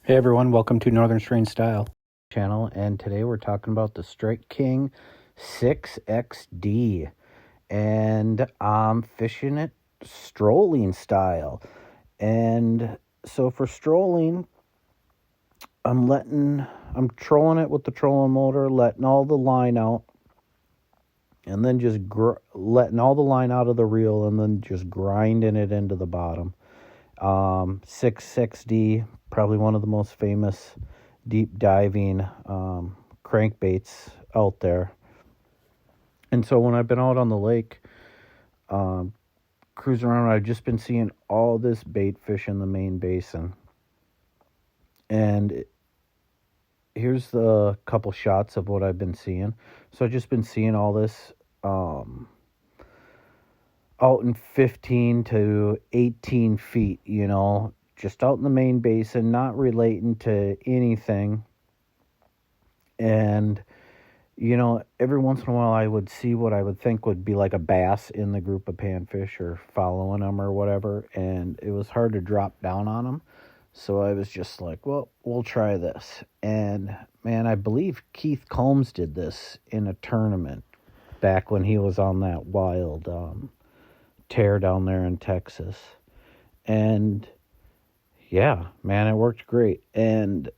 Hey everyone, welcome to Northern Strain Style channel, and today we're talking about the Strike King 6XD, and I'm fishing it strolling style. And so for strolling, I'm trolling it with the trolling motor, letting all the line out, and then just letting all the line out of the reel, and then just grinding it into the bottom. 6Xd, probably one of the most famous deep diving crankbaits out there. And so when I've been out on the lake cruising around, I've just been seeing all this bait fish in the main basin. And here's the couple shots of what I've been seeing. So I've just been seeing all this out in 15 to 18 feet, just out in the main basin, not relating to anything. And, every once in a while I would see what I would think would be like a bass in the group of panfish or following them or whatever. And it was hard to drop down on them. So I was just like, well, we'll try this. And, man, I believe Keith Combs did this in a tournament back when he was on that wild tear down there in Texas. And yeah, man, it worked great. And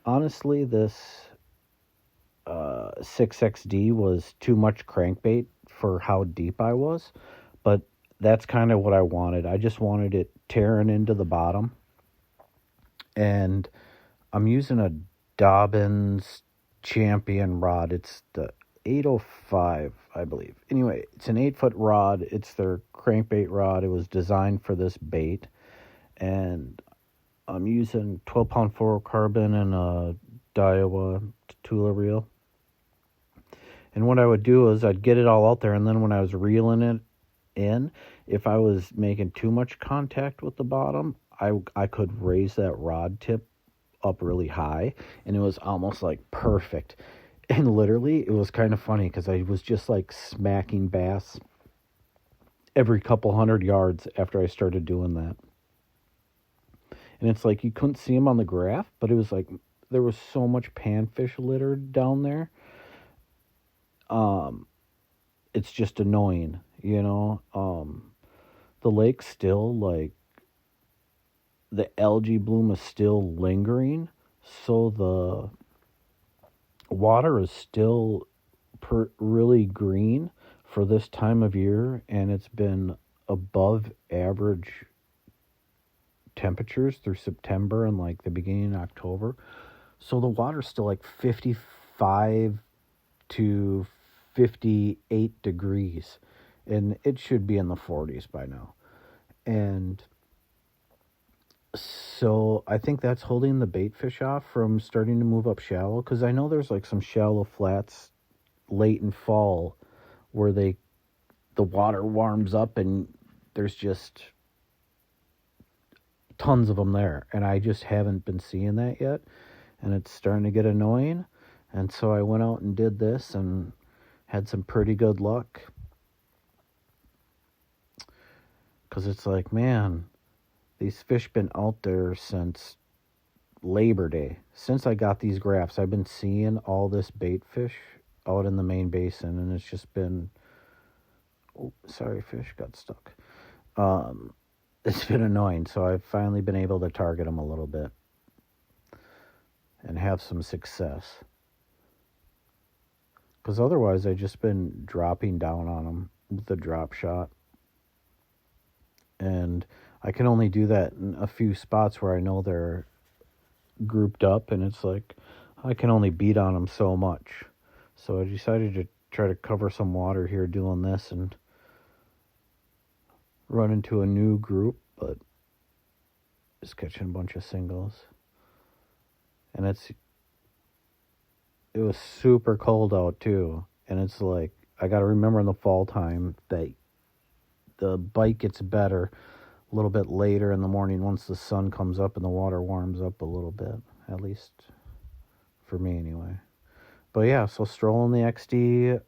honestly, this 6XD was too much crankbait for how deep I was, but that's kind of what I wanted. I just wanted it tearing into the bottom. And I'm using a Dobbins Champion rod. It's the 805, I believe. Anyway, it's an 8-foot rod. It's their crankbait rod. It was designed for this bait. And I'm using 12-pound fluorocarbon and a Daiwa Tula reel. And what I would do is I'd get it all out there, and then when I was reeling it in, if I was making too much contact with the bottom, I could raise that rod tip up really high, and it was almost like perfect. And literally, it was kind of funny because I was just like smacking bass every couple hundred yards after I started doing that. And it's like you couldn't see them on the graph, but it was like there was so much panfish litter down there. It's just annoying, the lake's still like, the algae bloom is still lingering, so the water is still really green for this time of year, and it's been above average temperatures through September and like the beginning of October. So the water's still like 55 to 58 degrees, and it should be in the 40s by now. And so I think that's holding the bait fish off from starting to move up shallow, because I know there's like some shallow flats late in fall where the water warms up and there's just tons of them there, and I just haven't been seeing that yet, and it's starting to get annoying. And so I went out and did this and had some pretty good luck, because it's like, man, these fish been out there since Labor Day. Since I got these graphs, I've been seeing all this bait fish out in the main basin, and it's just been, fish got stuck. It's been annoying, so I've finally been able to target them a little bit and have some success. Because otherwise, I've just been dropping down on them with the drop shot. And I can only do that in a few spots where I know they're grouped up, and it's like I can only beat on them so much. So I decided to try to cover some water here doing this and run into a new group, but just catching a bunch of singles. And it was super cold out too, and it's like I got to remember in the fall time that the bite gets better a little bit later in the morning once the sun comes up and the water warms up a little bit, at least for me anyway. But yeah, so strolling the XD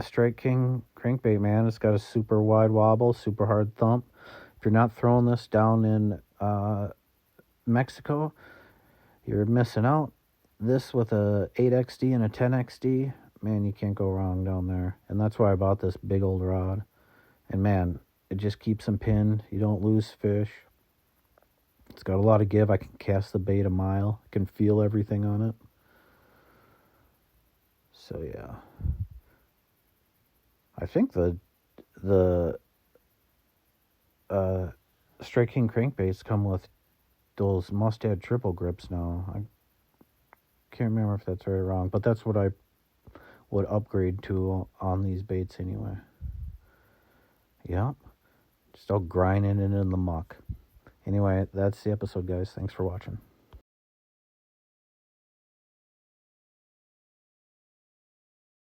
Strike King crankbait, man. It's got a super wide wobble, super hard thump. If you're not throwing this down in Mexico, you're missing out. This with a 8XD and a 10XD, man, you can't go wrong down there. And that's why I bought this big old rod. And man, it just keeps them pinned. You don't lose fish. It's got a lot of give. I can cast the bait a mile. I can feel everything on it. So yeah. I think the Strike King crankbaits come with those must-add triple grips now. I can't remember if that's right or wrong, but that's what I would upgrade to on these baits anyway. Yep. Just all grinding it in the muck. Anyway, that's the episode, guys. Thanks for watching.